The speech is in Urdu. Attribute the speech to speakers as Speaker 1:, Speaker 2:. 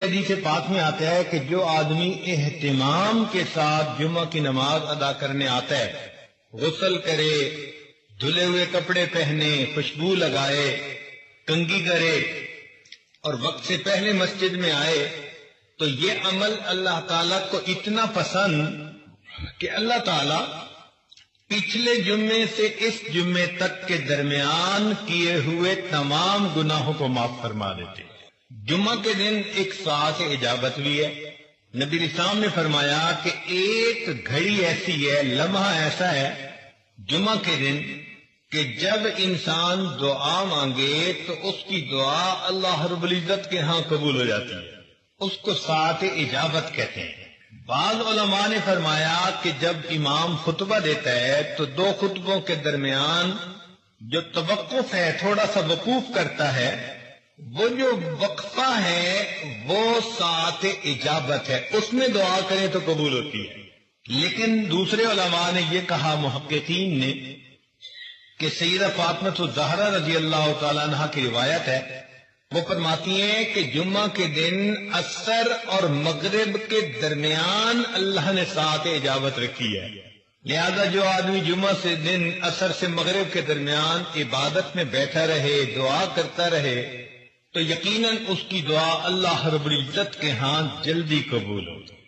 Speaker 1: حدیث پاک میں آتا ہے کہ جو آدمی اہتمام کے ساتھ جمعہ کی نماز ادا کرنے آتا ہے، غسل کرے، دھلے ہوئے کپڑے پہنے، خوشبو لگائے، کنگھی کرے اور وقت سے پہلے مسجد میں آئے، تو یہ عمل اللہ تعالیٰ کو اتنا پسند کہ اللہ تعالیٰ پچھلے جمعے سے اس جمعے تک کے درمیان کیے ہوئے تمام گناہوں کو معاف فرما دیتے ہیں۔ جمعہ کے دن ایک ساعت اجابت بھی ہے۔ نبی اسلام نے فرمایا کہ ایک گھڑی ایسی ہے، لمحہ ایسا ہے جمعہ کے دن کہ جب انسان دعا مانگے تو اس کی دعا اللہ رب العزت کے ہاں قبول ہو جاتی ہے، اس کو ساعت اجابت کہتے ہیں۔ بعض علماء نے فرمایا کہ جب امام خطبہ دیتا ہے تو دو خطبوں کے درمیان جو توقف ہے، تھوڑا سا وقوف کرتا ہے، وہ جو وقفہ ہے وہ ساعت اجابت ہے، اس میں دعا کریں تو قبول ہوتی ہے۔ لیکن دوسرے علماء نے یہ کہا، محققین نے، کہ سیدہ فاطمہ الزہرا رضی اللہ تعالیٰ عنہ کی روایت ہے، وہ فرماتی ہیں کہ جمعہ کے دن عصر اور مغرب کے درمیان اللہ نے ساعت اجابت رکھی ہے، لہذا جو آدمی جمعہ سے دن عصر سے مغرب کے درمیان عبادت میں بیٹھا رہے، دعا کرتا رہے، تو یقیناً اس کی دعا اللہ رب العزت کے ہاں جلدی قبول ہوگی۔